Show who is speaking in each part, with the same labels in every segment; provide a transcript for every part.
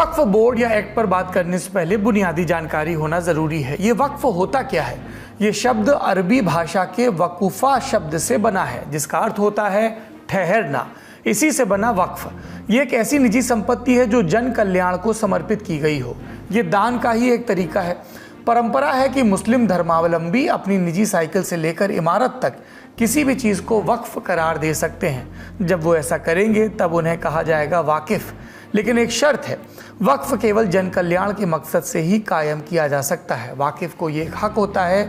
Speaker 1: वक्फ board या act पर बात करने से पहले बुनियादी जानकारी होना ज़रूरी है। ये वक्फ होता क्या है? ये शब्द अरबी भाषा के वकूफ़ा शब्द से बना है, जिसका अर्थ होता है ठहरना। इसी से बना वक्फ। ये एक ऐसी निजी संपत्ति है जो जन कल्याण को समर्पित की गई हो। ये दान का ही एक तरीका है। परंपरा है कि मुस्लिम धर्मावलंबी अपनी निजी साइकिल से लेकर इमारत तक किसी भी चीज़ को वक्फ करार दे सकते हैं। जब वो ऐसा करेंगे तब उन्हें कहा जाएगा वाकिफ़। लेकिन एक शर्त है, वक्फ केवल जन कल्याण के मकसद से ही कायम किया जा सकता है। वाकिफ़ को ये हक होता है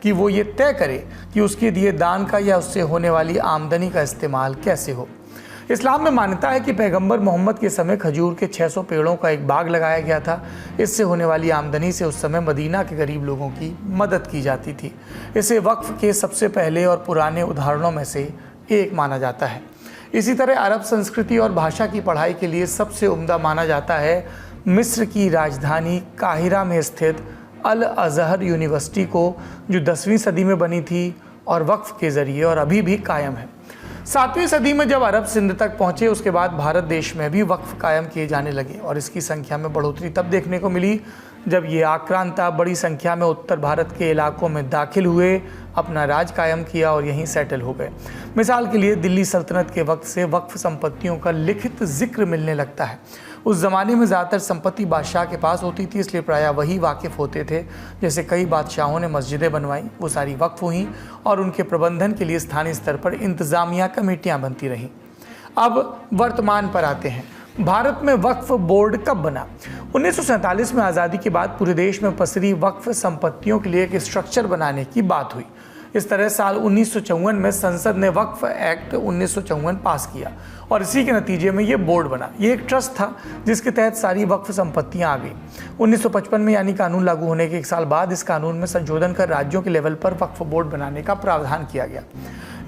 Speaker 1: कि वो ये तय करे कि उसके दिए दान का या उससे होने वाली आमदनी का इस्तेमाल कैसे हो। इस्लाम में मान्यता है कि पैगंबर मोहम्मद के समय खजूर के 600 पेड़ों का एक बाग लगाया गया था। इससे होने वाली आमदनी से उस समय मदीना के गरीब लोगों की मदद की जाती थी। इसे वक्फ के सबसे पहले और पुराने उदाहरणों में से एक माना जाता है। इसी तरह अरब संस्कृति और भाषा की पढ़ाई के लिए सबसे उम्दा माना जाता है मिस्र की राजधानी काहिरा में स्थित अल अज़हर यूनिवर्सिटी को, जो 10वीं सदी में बनी थी और वक्फ के ज़रिए और अभी भी कायम है। 7वीं सदी में जब अरब सिंध तक पहुँचे, उसके बाद भारत देश में भी वक्फ कायम किए जाने लगे और इसकी संख्या में बढ़ोतरी तब देखने को मिली जब ये आक्रांता बड़ी संख्या में उत्तर भारत के इलाकों में दाखिल हुए, अपना राज कायम किया और यहीं सेटल हो गए। मिसाल के लिए दिल्ली सल्तनत के वक्त से वक्फ संपत्तियों का लिखित जिक्र मिलने लगता है। उस ज़माने में ज़्यादातर संपत्ति बादशाह के पास होती थी, इसलिए प्रायः वही वाकिफ़ होते थे। जैसे कई बादशाहों ने मस्जिदें बनवाई, वो सारी वक्फ हुई और उनके प्रबंधन के लिए स्थानीय स्तर पर इंतज़ामिया कमेटियाँ बनती रहीं। अब वर्तमान पर आते हैं। भारत में वक्फ बोर्ड कब बना? 1947 में आज़ादी के बाद पूरे देश में पसरी वक्फ संपत्तियों के लिए एक स्ट्रक्चर बनाने की बात हुई। इस तरह साल 1954 में संसद ने वक्फ एक्ट 1954 पास किया और इसी के नतीजे में ये बोर्ड बना। ये एक ट्रस्ट था जिसके तहत सारी वक्फ संपत्तियां आ गई। 1955 में यानी कानून लागू होने के एक साल बाद इस कानून में संशोधन कर राज्यों के लेवल पर वक्फ बोर्ड बनाने का प्रावधान किया गया।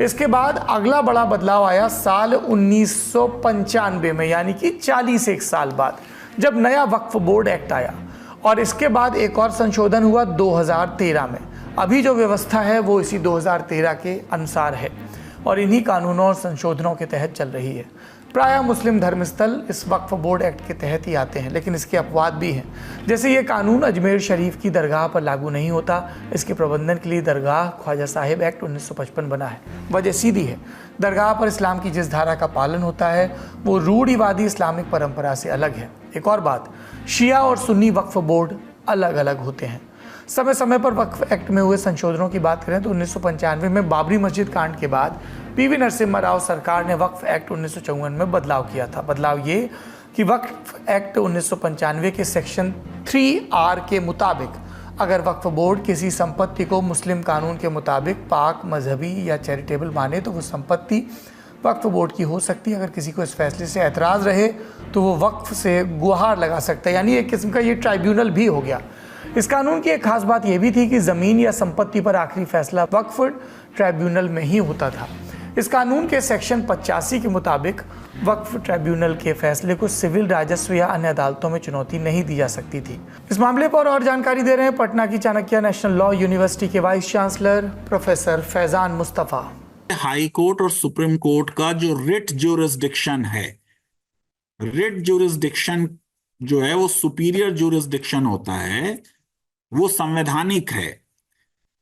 Speaker 1: इसके बाद अगला बड़ा बदलाव आया साल 1995 में, यानी कि 41 साल बाद, जब नया वक्फ बोर्ड एक्ट आया और इसके बाद एक और संशोधन हुआ 2013 में। अभी जो व्यवस्था है वो इसी 2013 के अनुसार है और इन्हीं कानूनों और संशोधनों के तहत चल रही है। प्रायः मुस्लिम धर्मस्थल इस वक्फ बोर्ड एक्ट के तहत ही आते हैं, लेकिन इसके अपवाद भी हैं। जैसे ये कानून अजमेर शरीफ की दरगाह पर लागू नहीं होता। इसके प्रबंधन के लिए दरगाह ख्वाजा साहिब एक्ट 1955 बना है। वजह सीधी है, दरगाह पर इस्लाम की जिस धारा का पालन होता है वो रूढ़िवादी इस्लामिक परंपरा से अलग है। एक और बात, शिया और सुन्नी वक्फ बोर्ड अलग अलग होते हैं। समय समय पर वक्फ एक्ट में हुए संशोधनों की बात करें तो 1995 में बाबरी मस्जिद कांड के बाद पीवी नरसिम्हा राव सरकार ने वक्फ एक्ट 1954 में बदलाव किया था। बदलाव ये कि वक्फ एक्ट 1995 के सेक्शन 3R के मुताबिक अगर वक्फ बोर्ड किसी संपत्ति को मुस्लिम कानून के मुताबिक पाक, मजहबी या चैरिटेबल माने तो वो संपत्ति वक्फ बोर्ड की हो सकती है। अगर किसी को इस फैसले से एतराज़ रहे तो वो वक्फ से गुहार लगा सकता है, यानी एक किस्म का ये ट्राइब्यूनल भी हो गया। इस कानून की एक खास बात यह भी थी कि ज़मीन या संपत्ति पर आखिरी फैसला वक्फ ट्राइब्यूनल में ही होता था। इस कानून के सेक्शन 85 के मुताबिक वक्फ ट्राइब्यूनल के फैसले को सिविल, राजस्व या अन्य अदालतों में चुनौती नहीं दी जा सकती थी। इस मामले पर और जानकारी दे रहे हैं पटना की चाणक्य नेशनल लॉ यूनिवर्सिटी के vice chancellor professor Faizan Mustafa.
Speaker 2: High court और सुप्रीम कोर्ट का जो रिट ज्यूरिसडिक्शन है, रिट ज्यूरिसडिक्शन जो है वो सुपीरियर ज्यूरिसडिक्शन होता है, वो संवैधानिक है।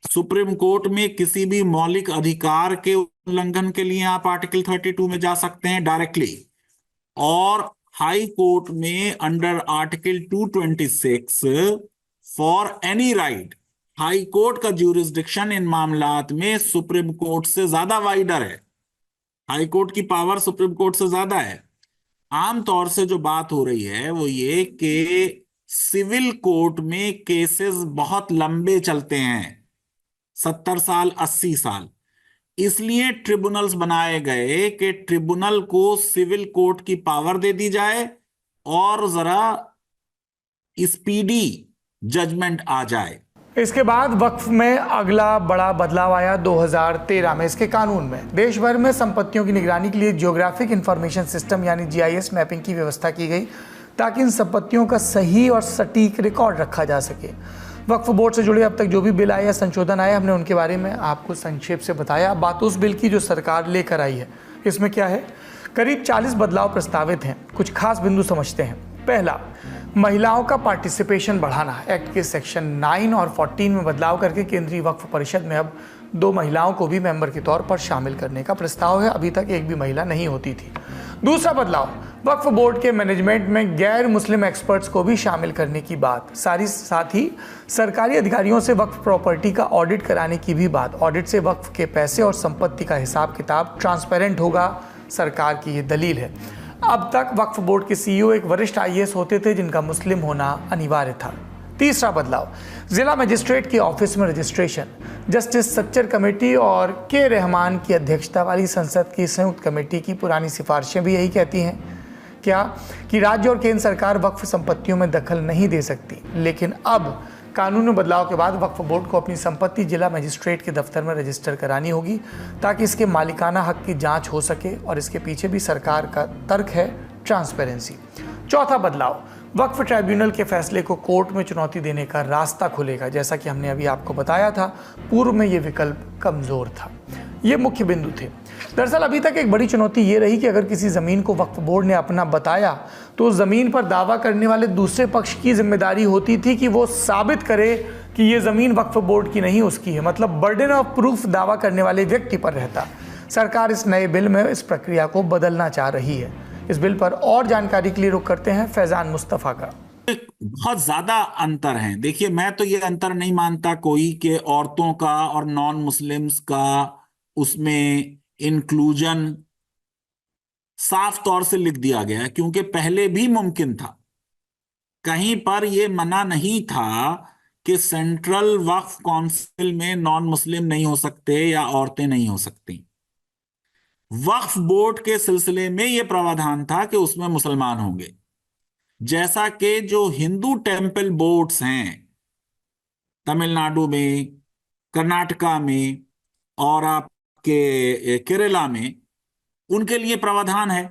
Speaker 2: सुप्रीम कोर्ट में किसी भी मौलिक अधिकार के उल्लंघन के लिए आप आर्टिकल 32 में जा सकते हैं डायरेक्टली, और हाई कोर्ट में under article 226 for any right. High court का ज्यूरिसडिक्शन इन मामलात में सुप्रीम कोर्ट से ज्यादा वाइडर है। हाई कोर्ट की पावर सुप्रीम कोर्ट से ज्यादा है। आमतौर से जो बात हो रही है वो ये कि सिविल कोर्ट में केसेस बहुत लंबे चलते हैं, 70 साल 80 साल। इसलिए ट्रिब्यूनल्स बनाए गए कि ट्रिब्यूनल को सिविल कोर्ट की पावर दे दी जाए और जरा स्पीडी जजमेंट आ जाए।
Speaker 1: इसके बाद वक्फ में अगला बड़ा बदलाव आया 2013 में। इसके कानून में देश भर में संपत्तियों की निगरानी के लिए जियोग्राफिक इंफॉर्मेशन सिस्टम यानी GIS मैपिंग की व्यवस्था की गई, ताकि इन संपत्तियों का सही और सटीक रिकॉर्ड रखा जा सके। वक्फ बोर्ड से जुड़े अब तक जो भी बिल आए या संशोधन आए, हमने उनके बारे में आपको संक्षेप से बताया। बात उस बिल की जो सरकार लेकर आई है। इसमें क्या है, करीब 40 बदलाव प्रस्तावित हैं। कुछ खास बिंदु समझते हैं। पहला, महिलाओं का पार्टिसिपेशन बढ़ाना। एक्ट के सेक्शन 9 और 14 में बदलाव करके केंद्रीय वक्फ परिषद में अब 2 महिलाओं को भी मेंबर के तौर पर शामिल करने का प्रस्ताव है। अभी तक एक भी महिला नहीं होती थी। दूसरा बदलाव, वक्फ बोर्ड के मैनेजमेंट में गैर मुस्लिम एक्सपर्ट्स को भी शामिल करने की बात। साथ ही सरकारी अधिकारियों से वक्फ प्रॉपर्टी का ऑडिट कराने की भी बात। ऑडिट से वक्फ के पैसे और संपत्ति का हिसाब किताब ट्रांसपेरेंट होगा, सरकार की ये दलील है। अब तक वक्फ बोर्ड के सीईओ एक वरिष्ठ आईएएस होते थे जिनका मुस्लिम होना अनिवार्य था। तीसरा बदलाव, जिला मजिस्ट्रेट के ऑफिस में रजिस्ट्रेशन। जस्टिस सच्चर कमेटी और के रहमान की अध्यक्षता वाली संसद की संयुक्त कमेटी की पुरानी सिफारिशें भी यही कहती हैं क्या कि राज्य और केंद्र सरकार वक्फ संपत्तियों में दखल नहीं दे सकती। लेकिन अब कानून में बदलाव के बाद वक्फ बोर्ड को अपनी संपत्ति जिला मजिस्ट्रेट के दफ्तर में रजिस्टर करानी होगी ताकि इसके मालिकाना हक की जांच हो सके, और इसके पीछे भी सरकार का तर्क है ट्रांसपेरेंसी। चौथा बदलाव, वक्फ ट्राइब्यूनल के फैसले को कोर्ट में चुनौती देने का रास्ता खुलेगा। जैसा कि हमने अभी आपको बताया था, पूर्व में ये विकल्प कमजोर था। ये मुख्य बिंदु थे। दरअसल अभी तक एक बड़ी चुनौती ये रही कि अगर किसी ज़मीन को वक्फ बोर्ड ने अपना बताया तो उस ज़मीन पर दावा करने वाले दूसरे पक्ष की जिम्मेदारी होती थी कि वो साबित करे कि ये ज़मीन वक्फ बोर्ड की नहीं उसकी है। मतलब बर्डन ऑफ प्रूफ दावा करने वाले व्यक्ति पर रहता। सरकार इस नए बिल में इस प्रक्रिया को बदलना चाह रही है। इस बिल पर और जानकारी के लिए रुख करते हैं फैजान मुस्तफ़ा का।
Speaker 2: बहुत ज्यादा अंतर है। देखिए, मैं तो ये अंतर नहीं मानता कोई कि औरतों का और नॉन मुस्लिम्स का उसमें इंक्लूजन साफ तौर से लिख दिया गया है, क्योंकि पहले भी मुमकिन था। कहीं पर यह मना नहीं था कि सेंट्रल वक्फ काउंसिल में नॉन मुस्लिम नहीं हो सकते या औरतें नहीं हो सकती। वक्फ बोर्ड के सिलसिले में यह प्रावधान था कि उसमें मुसलमान होंगे, जैसा कि जो हिंदू टेम्पल बोर्ड्स हैं तमिलनाडु में, कर्नाटका में और आपके केरला में, उनके लिए प्रावधान है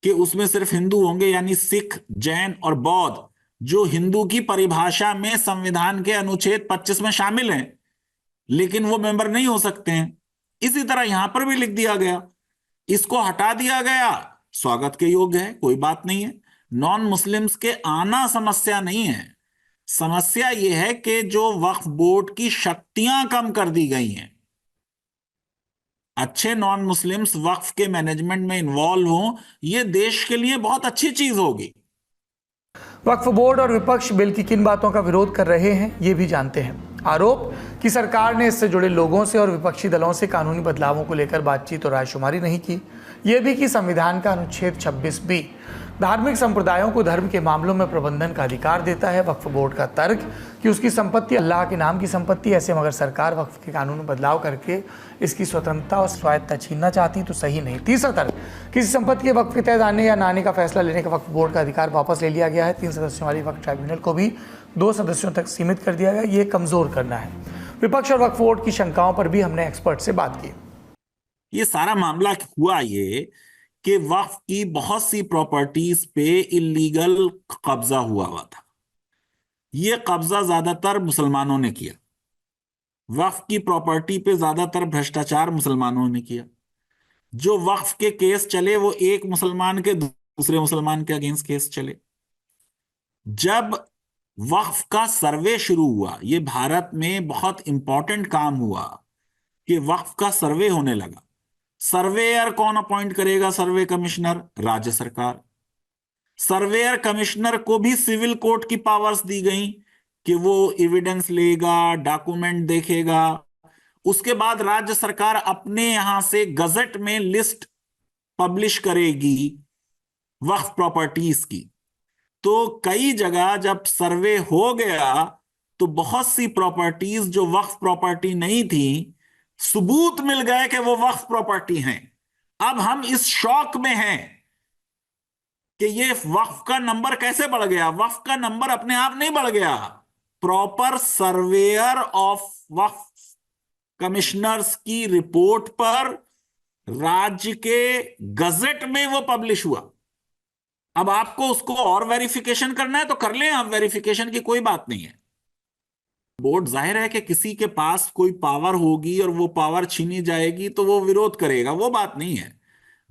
Speaker 2: कि उसमें सिर्फ हिंदू होंगे, यानी सिख, जैन और बौद्ध, जो हिंदू की परिभाषा में संविधान के अनुच्छेद 25 में शामिल हैं, लेकिन वो मेंबर नहीं हो सकते हैं। इसी तरह यहां पर भी लिख दिया गया। इसको हटा दिया गया, स्वागत के योग्य है, कोई बात नहीं है। नॉन मुस्लिम्स के आना समस्या नहीं है। समस्या यह है कि जो वक्फ बोर्ड की शक्तियां कम कर दी गई हैं। अच्छे नॉन मुस्लिम्स वक्फ के मैनेजमेंट में इन्वॉल्व हों, यह देश के लिए बहुत अच्छी चीज होगी।
Speaker 1: वक्फ बोर्ड और विपक्ष बिल की किन बातों का विरोध कर रहे हैं, ये भी जानते हैं। आरोप कि सरकार ने इससे जुड़े लोगों से और विपक्षी दलों से कानूनी बदलावों को लेकर बातचीत और रायशुमारी नहीं की। यह भी कि संविधान का अनुच्छेद 26B धार्मिक संप्रदायों को धर्म के मामलों में प्रबंधन का अधिकार देता है। वक्फ बोर्ड का तर्क कि उसकी संपत्ति अल्लाह के नाम की संपत्ति, ऐसे मगर सरकार वक्फ के कानून में बदलाव करके इसकी स्वतंत्रता और स्वायत्तता छीनना चाहती तो सही नहीं। तीसरा तर्क, किसी संपत्ति के वक्फ के तहत आने या ना आने का फैसला लेने का वक्फ बोर्ड का अधिकार वापस ले लिया गया है। 3 सदस्यों वाली वक्फ ट्राइब्यूनल को भी 2 सदस्यों तक सीमित कर दिया गया। ये कमजोर करना है। विपक्ष और वक्फ बोर्ड की शंकाओं पर भी हमने एक्सपर्ट से बात की।
Speaker 2: ये सारा मामला हुआ ये कि वक्फ की बहुत सी प्रॉपर्टीज पे इलीगल कब्जा हुआ था। ये कब्जा ज्यादातर मुसलमानों ने किया। वक्फ की प्रॉपर्टी पे ज्यादातर भ्रष्टाचार मुसलमानों ने किया। जो वक्फ के केस चले वो एक मुसलमान के दूसरे मुसलमान के अगेंस्ट केस चले। जब वक्फ का सर्वे शुरू हुआ, ये भारत में बहुत इंपॉर्टेंट काम हुआ कि वक्फ का सर्वे होने लगा। सर्वेयर कौन अपॉइंट करेगा? सर्वे कमिश्नर, राज्य सरकार। सर्वेयर कमिश्नर को भी सिविल कोर्ट की पावर्स दी गई कि वो एविडेंस लेगा, डॉक्यूमेंट देखेगा। उसके बाद राज्य सरकार अपने यहां से गजट में लिस्ट पब्लिश करेगी वक्फ प्रॉपर्टीज की। तो कई जगह जब सर्वे हो गया तो बहुत सी प्रॉपर्टीज जो वक्फ प्रॉपर्टी नहीं थी, सबूत मिल गए कि वो वक्फ प्रॉपर्टी हैं। अब हम इस शौक में हैं कि ये वक्फ का नंबर कैसे बढ़ गया। वक्फ का नंबर अपने आप नहीं बढ़ गया। Proper surveyor of Waqf commissioners की रिपोर्ट पर राज्य के गजट में वो पब्लिश हुआ। अब आपको उसको और वेरिफिकेशन करना है तो कर लें, अब वेरिफिकेशन की कोई बात नहीं है। बोर्ड, जाहिर है कि किसी के पास कोई पावर होगी और वो पावर छीनी जाएगी तो वो विरोध करेगा, वो बात नहीं है।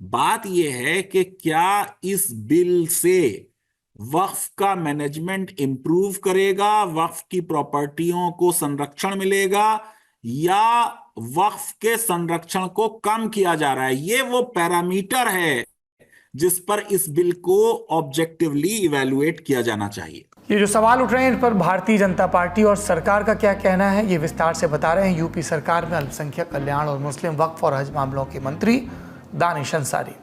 Speaker 2: बात यह है कि क्या इस बिल से वक्फ का मैनेजमेंट इंप्रूव करेगा, वक्फ की प्रॉपर्टियों को संरक्षण मिलेगा, या वक्फ के संरक्षण को कम किया जा रहा है। ये वो पैरामीटर है जिस पर इस बिल को ऑब्जेक्टिवली इवैल्यूएट किया जाना चाहिए।
Speaker 1: ये जो सवाल उठ रहे हैं इन पर भारतीय जनता पार्टी और सरकार का क्या कहना है, ये विस्तार से बता रहे हैं यूपी सरकार में अल्पसंख्यक कल्याण और मुस्लिम वक्फ और हज मामलों के मंत्री दानिश अंसारी।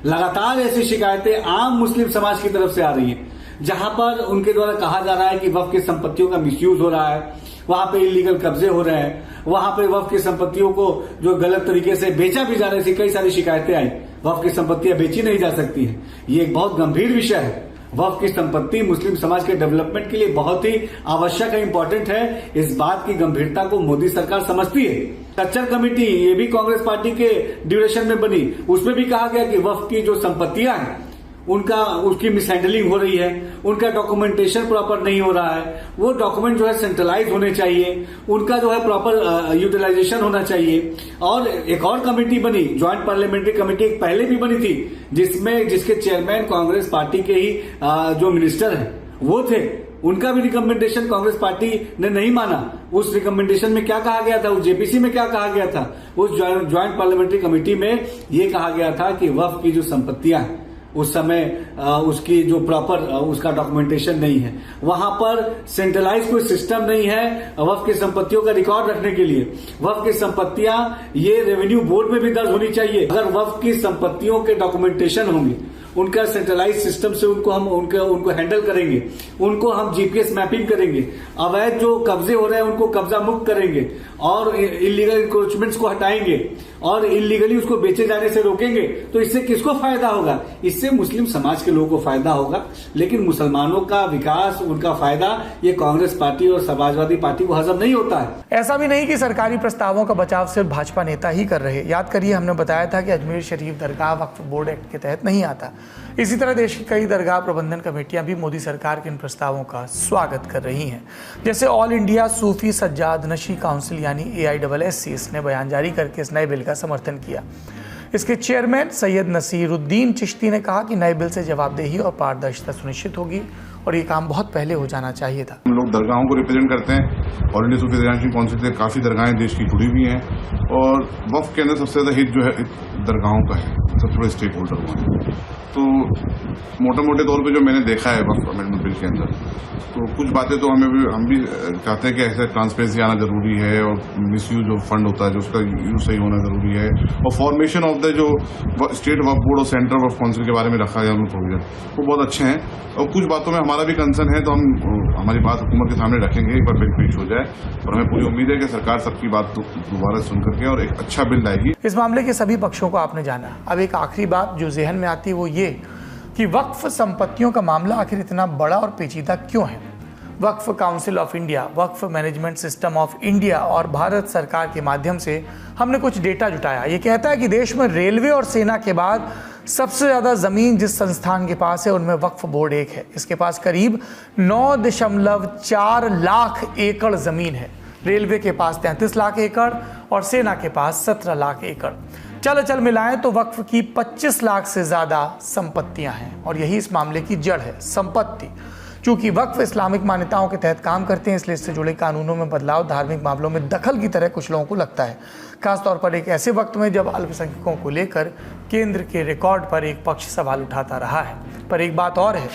Speaker 3: लगातार ऐसी शिकायतें आम मुस्लिम समाज की तरफ से आ रही हैं, जहां पर उनके द्वारा कहा जा रहा है कि वक्फ की संपत्तियों का मिसयूज हो रहा है, वहां पे इलीगल कब्जे हो रहे हैं, वहां पे वक्फ की संपत्तियों को जो गलत तरीके से बेचा भी जा रहा है। कई सारी शिकायतें आई, वक्फ की संपत्तियां बेची नहीं जा सकती है। ये एक बहुत गंभीर विषय है। वक्फ की संपत्ति मुस्लिम समाज के डेवलपमेंट के लिए बहुत ही आवश्यक है, इंपॉर्टेंट है। इस बात की गंभीरता को मोदी सरकार समझती है। स्ट्रक्चर कमेटी ये भी कांग्रेस पार्टी के ड्यूरेशन में बनी, उसमें भी कहा गया कि वक्फ की जो संपत्तियां हैं उसकी मिसहैंडलिंग हो रही है, उनका डॉक्यूमेंटेशन प्रॉपर नहीं हो रहा है, वो डॉक्यूमेंट जो है सेंट्रलाइज होने चाहिए, उनका जो है प्रॉपर यूटिलाइजेशन होना चाहिए। और एक और कमेटी बनी, ज्वाइंट पार्लियामेंट्री कमेटी, एक पहले भी बनी थी, जिसके चेयरमैन कांग्रेस पार्टी के ही जो मिनिस्टर हैं वो थे। उनका भी रिकमेंडेशन कांग्रेस पार्टी ने नहीं माना। उस रिकमेंडेशन में क्या कहा गया था, उस जेपीसी में क्या कहा गया था, उस ज्वाइंट पार्लियामेंट्री कमेटी में ये कहा गया था कि वक्फ की जो संपत्तियां हैं उस समय उसकी जो प्रॉपर उसका डॉक्यूमेंटेशन नहीं है, वहां पर सेंट्रलाइज कोई सिस्टम नहीं है वक्फ की संपत्तियों का रिकॉर्ड रखने के लिए। वक्फ की संपत्तियां ये रेवेन्यू बोर्ड में भी दर्ज होनी चाहिए। अगर वक्फ की संपत्तियों के डॉक्यूमेंटेशन होंगे, उनका सेंट्रलाइज सिस्टम से उनको हैंडल करेंगे, उनको हम जीपीएस मैपिंग करेंगे, अवैध जो कब्जे हो रहे हैं उनको कब्जा मुक्त करेंगे और इलीगल इंक्रोचमेंट्स को हटाएंगे और इलीगली उसको बेचे जाने से रोकेंगे, तो इससे किसको फायदा होगा? इससे मुस्लिम समाज के लोगों को फायदा होगा। लेकिन मुसलमानों का विकास, उनका फायदा ये कांग्रेस पार्टी और समाजवादी पार्टी को हजम नहीं होता है।
Speaker 1: ऐसा भी नहीं कि सरकारी प्रस्तावों का बचाव सिर्फ भाजपा नेता ही कर रहे। याद करिए, हमने बताया था कि अजमेर शरीफ दरगाह वक्फ बोर्ड एक्ट के तहत नहीं आता। इसी तरह देश की कई दरगाह प्रबंधन कमेटियां भी मोदी सरकार के इन प्रस्तावों का स्वागत कर रही हैं। जैसे ऑल इंडिया सूफी सज्जाद नशी काउंसिल यानी AISSC, इसने बयान जारी करके इस नए बिल का समर्थन किया। इसके चेयरमैन सैयद नसीरुद्दीन चिश्ती ने कहा कि नए बिल से जवाबदेही और पारदर्शिता सुनिश्चित होगी और ये काम बहुत पहले हो जाना चाहिए था।
Speaker 4: हम लोग दरगाहों को रिप्रेजेंट करते हैं। ऑल इंडिया सूफी सज्जाद काउंसिल से काफ़ी दरगाहें देश की जुड़ी हुई हैं और वक्फ के अंदर सबसे ज़्यादा हित जो है दरगाहों का है, सबसे बड़े स्टेक होल्डर हुआ है। तो मोटे तौर पे जो मैंने देखा है वक्फ अमेंडमेंट बिल के अंदर, तो कुछ बातें तो हम भी चाहते हैं कि ऐसे ट्रांसपेरेंसी आना जरूरी है और मिसयूज ऑफ फंड होता है जो उसका यूज सही होना जरूरी है, और फॉर्मेशन ऑफ द जो स्टेट वक्फ बोर्ड और सेंट्रल वक्फ काउंसिल के बारे में रखा गया उनमें प्रोविजन वो बहुत अच्छे हैं। और कुछ बातों में हमारा भी कंसर्न है, तो हम हमारी बात हुकूमत के सामने रखेंगे एक बार बिल पेश हो जाए, और हमें पूरी उम्मीद है कि सरकार सबकी बात दोबारा सुन करके और एक अच्छा बिल लाएगी।
Speaker 1: इस मामले के सभी पक्षों को आपने जाना। अब एक आखिरी बात जो जहन में आती है वो ये कि वक्फ संपत्तियों का मामला आखिर इतना बड़ा और पेचीदा क्यों है। Waqf Council of India, Waqf Management System of India और भारत सरकार के माध्यम से हमने कुछ डेटा जुटाया। ये कहता है कि देश में रेलवे और सेना के बाद सबसे ज़्यादा ज़मीन जिस संस्थान के पास है उनमें वक्फ बोर्ड एक है। इसके पास करीब 9.4 लाख एकड़ ज़मीन है। रेलवे के पास 33 लाख एकड़ और सेना के पास 17 लाख एकड़। चल मिलाएं तो वक्फ की 25 लाख से ज़्यादा संपत्तियां हैं और यही इस मामले की जड़ है, संपत्ति। चूंकि वक्फ इस्लामिक मान्यताओं के तहत काम करते हैं, इसलिए इससे जुड़े कानूनों में बदलाव धार्मिक मामलों में दखल की तरह कुछ लोगों को लगता है, खासतौर पर एक ऐसे वक्त में जब अल्पसंख्यकों को लेकर केंद्र के रिकॉर्ड पर एक पक्ष सवाल उठाता रहा है। पर एक बात और है,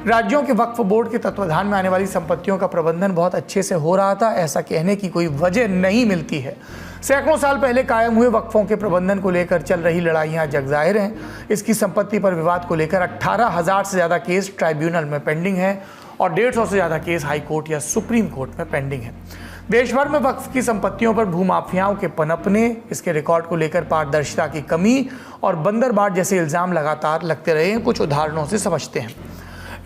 Speaker 1: राज्यों के वक्फ बोर्ड के तत्वाधान में आने वाली संपत्तियों का प्रबंधन बहुत अच्छे से हो रहा था, ऐसा कहने की कोई वजह नहीं मिलती है। सैकड़ों साल पहले कायम हुए वक्फों के प्रबंधन को लेकर चल रही लड़ाइयां जग जाहिर हैं। इसकी संपत्ति पर विवाद को लेकर 18,000 से ज़्यादा केस ट्राइब्यूनल में पेंडिंग है और 150 से ज़्यादा केस हाई कोर्ट या सुप्रीम कोर्ट में पेंडिंग है। देश भर में वक्फ की संपत्तियों पर भूमाफियाओं के पनपने, इसके रिकॉर्ड को लेकर पारदर्शिता की कमी और बंदरबाट जैसे इल्ज़ाम लगातार लगते रहे हैं। कुछ उदाहरणों से समझते हैं।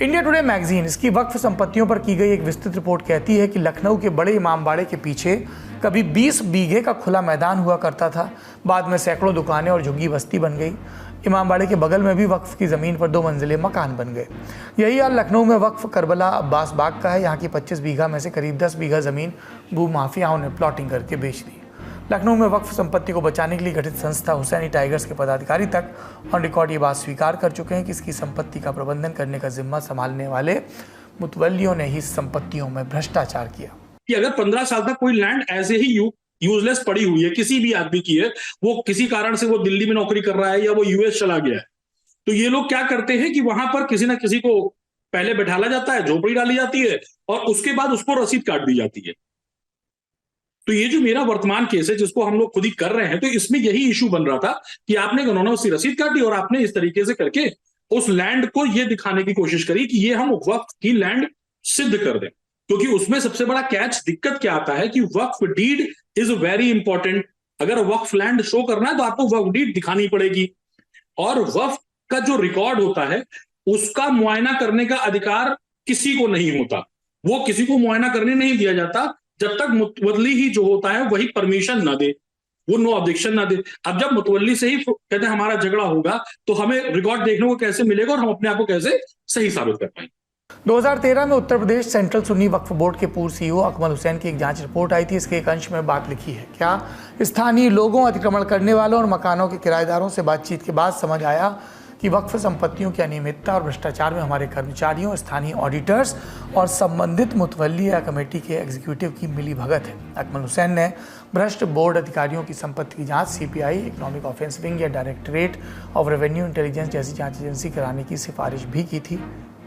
Speaker 1: इंडिया टुडे मैगजीन इसकी वक्फ संपत्तियों पर की गई एक विस्तृत रिपोर्ट कहती है कि लखनऊ के बड़े इमामबाड़े के पीछे कभी 20 बीघे का खुला मैदान हुआ करता था, बाद में सैकड़ों दुकानें और झुग्गी बस्ती बन गई। इमामबाड़े के बगल में भी वक्फ की ज़मीन पर 2 मंजिले मकान बन गए। यही हाल लखनऊ में वक्फ करबला अब्बास बाग का है। यहाँ की 25 बीघा में से करीब 10 बीघा ज़मीन भूमाफियाओं ने प्लॉटिंग करके बेच दी। लखनऊ में वक्फ संपत्ति को बचाने के लिए गठित संस्था हुसैनी टाइगर्स के पदाधिकारी तक ऑन रिकॉर्ड ये बात स्वीकार कर चुके हैं कि इसकी संपत्ति का प्रबंधन करने का जिम्मा संभालने वाले मुतवल्लियों ने ही संपत्तियों में भ्रष्टाचार किया।
Speaker 5: कि अगर 15 साल तक कोई लैंड ऐसे ही यूजलेस पड़ी हुई है, किसी भी आदमी की है, वो किसी कारण से वो दिल्ली में नौकरी कर रहा है या वो यूएस चला गया है, तो ये लोग क्या करते हैं कि वहां पर किसी ना किसी को पहले बैठाला जाता है, झोपड़ी डाली जाती है और उसके बाद उसको रसीद काट दी जाती है। तो ये जो मेरा वर्तमान केस है जिसको हम लोग खुद ही कर रहे हैं, तो इसमें यही इशू बन रहा था कि आपने उन्होंने उसकी रसीद काटी और आपने इस तरीके से करके उस लैंड को ये दिखाने की कोशिश करी कि ये हम वक्फ की लैंड सिद्ध कर दें। क्योंकि उसमें सबसे बड़ा कैच दिक्कत क्या आता है कि वक्फ डीड इज वेरी इंपॉर्टेंट। अगर वक्फ लैंड शो करना है तो आपको वक्फ डीड दिखानी पड़ेगी, और वक्फ का जो रिकॉर्ड होता है उसका मुआयना करने का अधिकार किसी को नहीं होता। वो किसी को मुआयना करने नहीं दिया जाता जब तक मुतवल्ली ही जो होता है वही परमिशन ना दे, वो नो ऑब्जेक्शन ना दे। अब जब मुतवल्ली से ही कहते हैं हमारा झगड़ा होगा तो हमें रिकॉर्ड देखने को कैसे मिलेगा और हम अपने आप को कैसे सही साबित कर पाएंगे।
Speaker 1: 2013 में उत्तर प्रदेश सेंट्रल सुन्नी वक्फ बोर्ड के पूर्व सीईओ अकमल हुसैन की एक जांच रिपोर्ट आई थी। इसके एक अंश में बात लिखी है। क्या स्थानीय लोगों, अतिक्रमण करने वालों और मकानों के किराएदारों से बातचीत के बाद समझ आया कि वक्फ संपत्तियों की अनियमितता और भ्रष्टाचार में हमारे कर्मचारियों, स्थानीय ऑडिटर्स और संबंधित मुतवल्ली या कमेटी के एग्जीक्यूटिव की मिलीभगत है। अकमल हुसैन ने भ्रष्ट बोर्ड अधिकारियों की संपत्ति की जांच सीपीआई, इकोनॉमिक ऑफेंस विंग या डायरेक्टरेट ऑफ रेवेन्यू इंटेलिजेंस जैसी जांच एजेंसी कराने की सिफारिश भी की थी,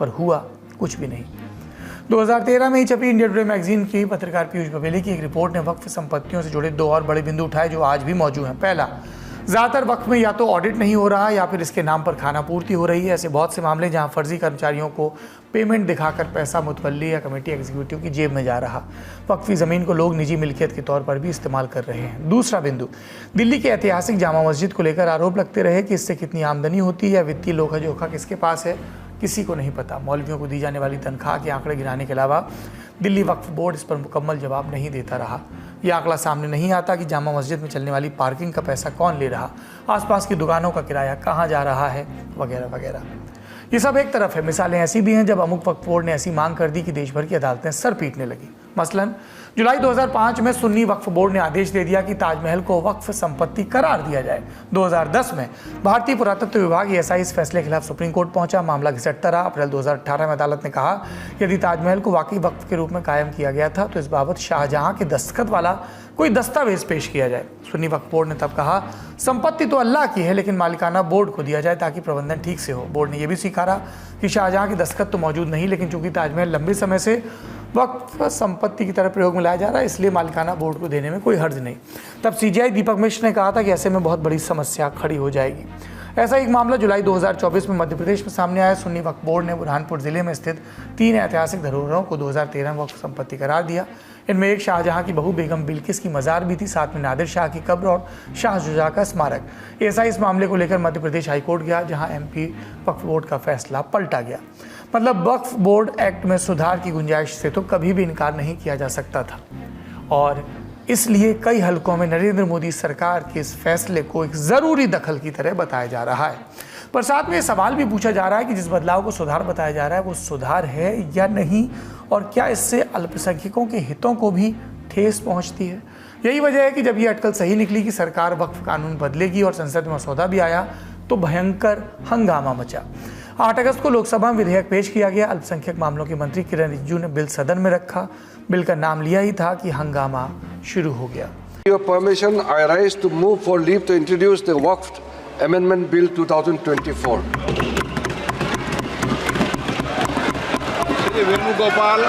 Speaker 1: पर हुआ कुछ भी नहीं। 2013 में ही छपी इंडिया टुडे मैगजीन की पत्रकार पीयूष बबेली की एक रिपोर्ट ने वक्फ संपत्तियों से जुड़े 2 और बड़े बिंदु उठाए जो आज भी मौजूद हैं। पहला, ज़्यादातर वक्फ में या तो ऑडिट नहीं हो रहा या फिर इसके नाम पर खाना पूर्ति हो रही है। ऐसे बहुत से मामले जहां फर्जी कर्मचारियों को पेमेंट दिखाकर पैसा मुतवल्ली या कमेटी एग्जीक्यूटिव की जेब में जा रहा। वक्फी ज़मीन को लोग निजी मिल्कियत के तौर पर भी इस्तेमाल कर रहे हैं। दूसरा बिंदु, दिल्ली के ऐतिहासिक जामा मस्जिद को लेकर आरोप लगते रहे कि इससे कितनी आमदनी होती है या वित्तीय लोखा जोखा किसके पास है, किसी को नहीं पता। मौलवियों को दी जाने वाली तनख्वाह के आंकड़े गिराने के अलावा दिल्ली वक्फ बोर्ड इस पर मुकम्मल जवाब नहीं देता रहा। यह आंकड़ा सामने नहीं आता कि जामा मस्जिद में चलने वाली पार्किंग का पैसा कौन ले रहा, आसपास की दुकानों का किराया कहाँ जा रहा है, वगैरह वगैरह। ये सब एक तरफ है। मिसालें ऐसी भी हैं जब अमुक वक्फ बोर्ड ने ऐसी मांग कर दी कि देश भर की अदालतें सर पीटने लगी। मसलन जुलाई 2005 में सुन्नी वक्फ बोर्ड ने आदेश दे दिया कि ताजमहल को वक्फ संपत्ति करार दिया जाए। 2010 में भारतीय पुरातत्व विभाग एएसआई इस फैसले के खिलाफ सुप्रीम कोर्ट पहुंचा। मामला घिसटता रहा। अप्रैल 2018 में अदालत ने कहा यदि ताजमहल को वाकई वक्फ के रूप में कायम किया गया था तो इस बाबत शाहजहां के दस्तखत वाला कोई दस्तावेज पेश किया जाए। सुन्नी वक्फ बोर्ड ने तब कहा संपत्ति तो अल्लाह की है लेकिन मालिकाना बोर्ड को दिया जाए ताकि प्रबंधन ठीक से हो। बोर्ड ने यह भी स्वीकारा कि शाहजहां के दस्तखत तो मौजूद नहीं, लेकिन चूंकि ताजमहल लंबे समय से वक्फ संपत्ति की तरह प्रयोग में लाया जा रहा है इसलिए मालिकाना बोर्ड को देने में कोई हर्ज नहीं। तब सीजीआई दीपक मिश्र ने कहा था कि ऐसे में बहुत बड़ी समस्या खड़ी हो जाएगी। ऐसा एक मामला जुलाई 2024 में मध्य प्रदेश में सामने आया। सुन्नी वक्फ बोर्ड ने बुरहानपुर जिले में स्थित 3 ऐतिहासिक धरोहरों को 2013 में वक्फ संपत्ति करार दिया। इनमें एक शाहजहां की बहू बेगम बिल्किस की मज़ार भी थी, साथ में नादिर शाह की कब्र और शाह जुजा का स्मारक। एएसआई इस मामले को लेकर मध्य प्रदेश हाईकोर्ट गया जहां एमपी वक्फ बोर्ड का फैसला पलटा गया। मतलब वक्फ बोर्ड एक्ट में सुधार की गुंजाइश से तो कभी भी इनकार नहीं किया जा सकता था, और इसलिए कई हलकों में नरेंद्र मोदी सरकार के इस फैसले को एक ज़रूरी दखल की तरह बताया जा रहा है। पर साथ में ये सवाल भी पूछा जा रहा है कि जिस बदलाव को सुधार बताया जा रहा है वो सुधार है या नहीं, और क्या इससे अल्पसंख्यकों के हितों को भी ठेस पहुंचती है। यही वजह है कि जब ये अटकल सही निकली कि सरकार वक्फ कानून बदलेगी और संसद में मसौदा भी आया तो भयंकर हंगामा मचा। 8 अगस्त को लोकसभा में विधेयक पेश किया गया। अल्पसंख्यक मामलों के मंत्री किरण रिजिजू ने बिल सदन में रखा। बिल का नाम लिया ही था कि हंगामा शुरू हो गया।
Speaker 6: Your permission, I rise to move for leave to introduce the Waqf Amendment Bill 2024.
Speaker 4: Venugopal.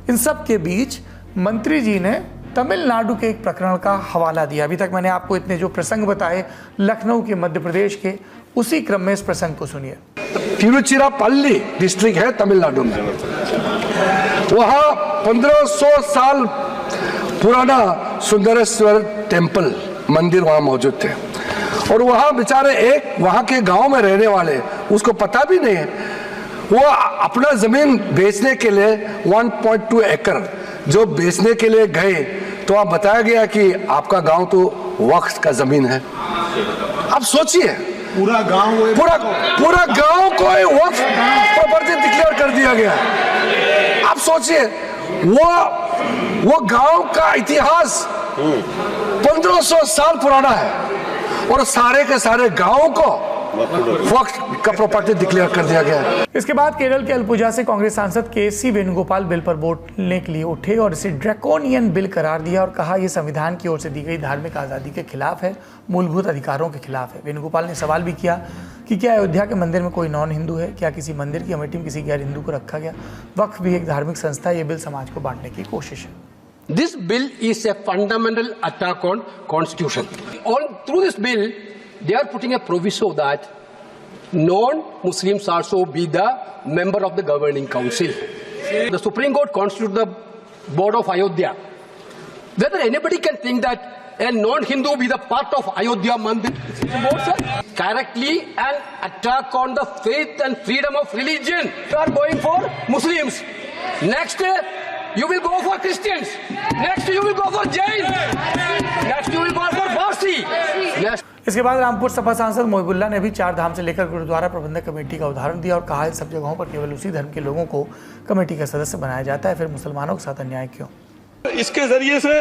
Speaker 1: इन सब के बीच मंत्री जी ने तमिलनाडु के एक प्रकरण का हवाला दिया। अभी तक मैंने आपको इतने जो प्रसंग बताए लखनऊ के, मध्य प्रदेश के, उसी क्रम में इस प्रसंग को सुनिए।
Speaker 6: तिरुचिरापल्ली डिस्ट्रिक्ट है तमिलनाडु में, वहाँ 1500 साल पुराना सुंदरेश्वर टेम्पल मंदिर वहाँ मौजूद थे, और वहाँ बेचारे एक वहाँ के गांव में रहने वाले, उसको पता भी नहीं है, वो अपना जमीन बेचने के लिए 1.2 एकड़ जो बेचने के लिए गए तो वहाँ बताया गया कि आपका गांव तो वक्फ का जमीन है। आप सोचिए, पूरा गांव को वक्फ प्रॉपर्टी डिक्लेयर कर दिया गया। आप सोचिए, वो वो गांव का इतिहास 1500 साल पुराना है और सारे के सारे गांव को वक्फ का प्रॉपर्टी डिक्लेयर कर दिया गया है।
Speaker 1: इसके बाद केरल के अलपुजा से कांग्रेस सांसद के.सी. वेणुगोपाल बिल पर बोलने के लिए उठे और इसे ड्रैकोनियन बिल करार दिया और कहा यह संविधान की ओर से दी गई धार्मिक आज़ादी के खिलाफ है, मूलभूत अधिकारों के खिलाफ है। वेणुगोपाल ने सवाल भी किया कि क्या अयोध्या के मंदिर में कोई नॉन हिंदू है, क्या किसी मंदिर की कमेटी में किसी गैर हिंदू को रखा गया। वक्फ भी एक धार्मिक संस्था है, ये बिल समाज को बांटने की कोशिश है।
Speaker 7: This bill is a fundamental attack on constitution. Through this bill, they are putting a proviso that non-Muslims also be the member of the governing council. The Supreme Court constitutes the board of Ayodhya. Whether anybody can think that a non-Hindu be the part of Ayodhya Mandir, correctly an attack on the faith and freedom of religion. You are going for Muslims. Next, you will go for Christians. Next, you will go for Jains. Next, you will go for Parsi. Next.
Speaker 1: इसके बाद रामपुर सपा सांसद मोहिबुल्ला ने भी चार धाम से लेकर गुरुद्वारा प्रबंधक committee का उदाहरण दिया और कहा इन सब जगहों पर केवल उसी धर्म के लोगों को कमेटी का सदस्य बनाया जाता है, फिर मुसलमानों के साथ अन्याय क्यों।
Speaker 8: इसके जरिए से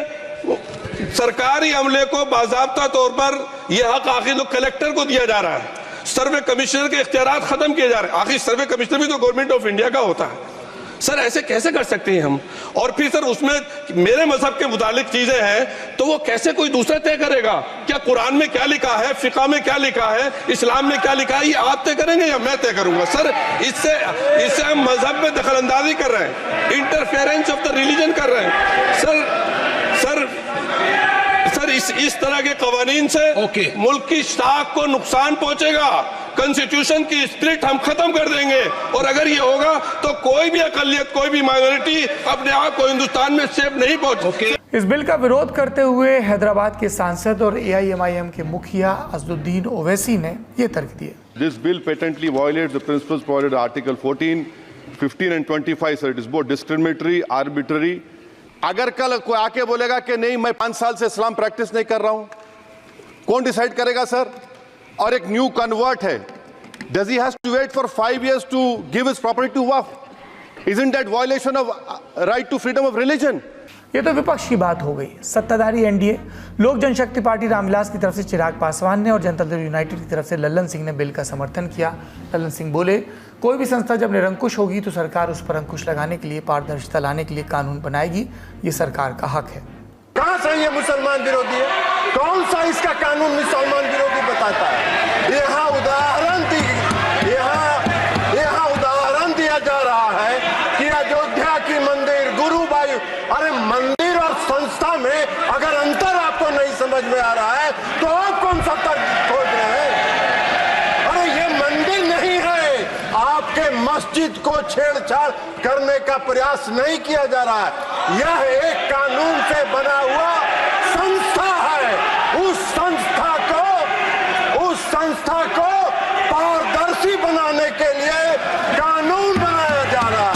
Speaker 8: सरकारी अमले को बाज़ाब्ता तौर पर यह हक आखिर कलेक्टर को दिया जा रहा है, सर्वे कमिश्नर के इख्तियारात खत्म किए जा रहे हैं। आखिर सर्वे कमिश्नर भी तो गवर्नमेंट ऑफ इंडिया का होता है। सर ऐसे कैसे कर सकते हैं हम? और फिर सर उसमें मेरे मजहब के मुतालिक चीजें हैं तो वो कैसे कोई दूसरा तय करेगा? क्या कुरान में क्या लिखा है, फिक़ा में क्या लिखा है, इस्लाम में क्या लिखा है, ये आप तय करेंगे या मैं तय करूंगा? सर इससे हम मजहब में दखलंदाजी कर रहे हैं, इंटरफेरेंस ऑफ द रिलीजन कर रहे हैं। सर इस तरह के कवानीन से मुल्क की शाख को नुकसान पहुंचेगा। कॉन्स्टिट्यूशन की स्प्रिट हम खत्म कर देंगे और अगर ये होगा तो कोई भी अकलियत, कोई भी माइनॉरिटी अपने आप को हिंदुस्तान में सेफ नहीं पहुंच।
Speaker 1: इस बिल का विरोध करते हुए हैदराबाद के सांसद और AIMIM के मुखिया असदुद्दीन ओवैसी ने ये तर्क दिए।
Speaker 9: This bill patently violates the principles provided in Article 14, 15 and 25, sir. It is both discriminatory, arbitrary. अगर कल कोई आके बोलेगा कि नहीं मैं 5 साल से इस्लाम प्रैक्टिस नहीं कर रहा हूं, कौन डिसाइड करेगा सर? और एक न्यू कन्वर्ट है, does he has to wait for 5 years to give his property to waqf? Isn't that violation of right to freedom of religion?
Speaker 1: ये तो विपक्ष की बात हो गई। सत्ताधारी NDA लोक जनशक्ति पार्टी रामविलास की तरफ से चिराग पासवान ने और जनता दल यूनाइटेड की तरफ से लल्लन सिंह ने बिल का समर्थन किया। लल्लन सिंह बोले कोई भी संस्था जब निरंकुश होगी तो सरकार उस पर अंकुश लगाने के लिए, पारदर्शिता लाने के लिए कानून बनाएगी, ये सरकार का हक है।
Speaker 10: कहां से ये मुसलमान विरोधी है? कौन सा इसका कानून मुसलमान विरोधी बताता है? यहाँ उदाहरण दिया जा रहा है कि अयोध्या की मंदिर, गुरुबाई, अरे मंदिर और संस्था में अगर अंतर आपको नहीं समझ में आ रहा है तो आप कौन सा तर्क खोज रहे हैं? अरे ये मंदिर नहीं है, आपके मस्जिद को छेड़छाड़ करने का प्रयास नहीं किया जा रहा है। यह एक कानून से बना हुआ संस्था है। उस संस्था को पारदर्शी बनाने के लिए कानून बनाया जा रहा है।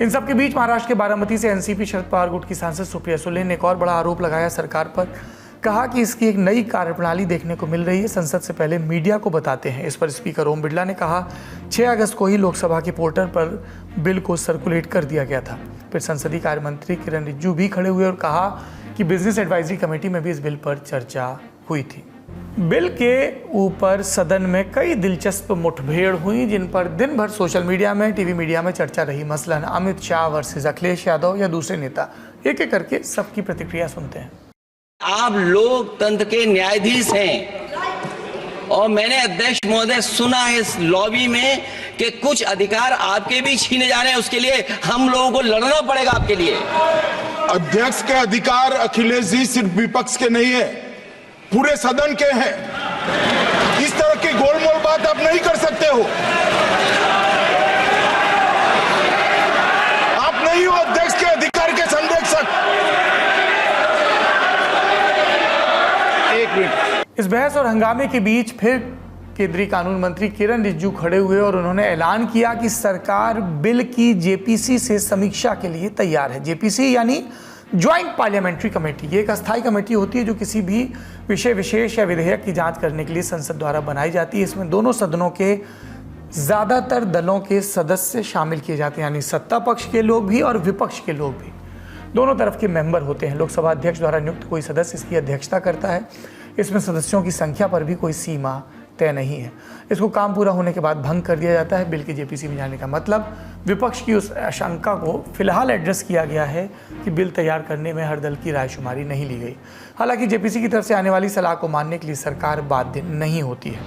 Speaker 1: इन सबके बीच महाराष्ट्र के बारामती से NCP शरद पवार गुट की सांसद सुप्रिया सुले ने एक और बड़ा आरोप लगाया सरकार पर। कहा कि इसकी एक नई कार्यप्रणाली देखने को मिल रही है, संसद से पहले मीडिया को बताते हैं। इस पर स्पीकर ओम बिरला ने कहा 6 अगस्त को ही लोकसभा के पोर्टल पर बिल को सर्कुलेट कर दिया गया था। फिर संसदीय कार्य मंत्री किरण रिजिजू भी खड़े हुए और कहा कि बिजनेस एडवाइजरी कमेटी में भी इस बिल पर चर्चा हुई थी। बिल के ऊपर सदन में कई दिलचस्प मुठभेड़ हुई जिन पर दिन भर सोशल मीडिया में, टीवी मीडिया में चर्चा रही। मसलन अमित शाह वर्सेस अखिलेश यादव या दूसरे नेता, एक एक करके सबकी प्रतिक्रिया सुनते हैं।
Speaker 11: आप लोकतंत्र के न्यायाधीश हैं और मैंने अध्यक्ष महोदय सुना है इस लॉबी में कि कुछ अधिकार आपके भी छीने जा रहे हैं, उसके लिए हम लोगों को लड़ना पड़ेगा आपके लिए।
Speaker 12: अध्यक्ष के अधिकार अखिलेश जी सिर्फ विपक्ष के नहीं है, पूरे सदन के हैं। इस तरह की गोलमोल बात आप नहीं कर सकते हो। आप नहीं हो अध्यक्ष के अधिकार के संरक्षक। एक मिनट।
Speaker 1: इस बहस और हंगामे के बीच फिर केंद्रीय कानून मंत्री किरण रिजिजू खड़े हुए और उन्होंने ऐलान किया कि सरकार बिल की JPC से समीक्षा के लिए तैयार है। JPC यानी ज्वाइंट पार्लियामेंट्री कमेटी, ये एक अस्थायी कमेटी होती है जो किसी भी विषय विशेष या विधेयक की जांच करने के लिए संसद द्वारा बनाई जाती है। इसमें दोनों सदनों के ज़्यादातर दलों के सदस्य शामिल किए जाते हैं, यानी सत्ता पक्ष के लोग भी और विपक्ष के लोग भी। दोनों तरफ के मेंबर होते हैं। लोकसभा अध्यक्ष द्वारा नियुक्त कोई सदस्य इसकी अध्यक्षता करता है। इसमें सदस्यों की संख्या पर भी कोई सीमा तय नहीं है। इसको काम पूरा होने के बाद भंग कर दिया जाता है। बिल के जेपीसी में जाने का मतलब विपक्ष की उस आशंका को फिलहाल एड्रेस किया गया है कि बिल तैयार करने में हर दल की रायशुमारी नहीं ली गई। हालांकि जेपीसी की तरफ से आने वाली सलाह को मानने के लिए सरकार बाध्य नहीं होती है।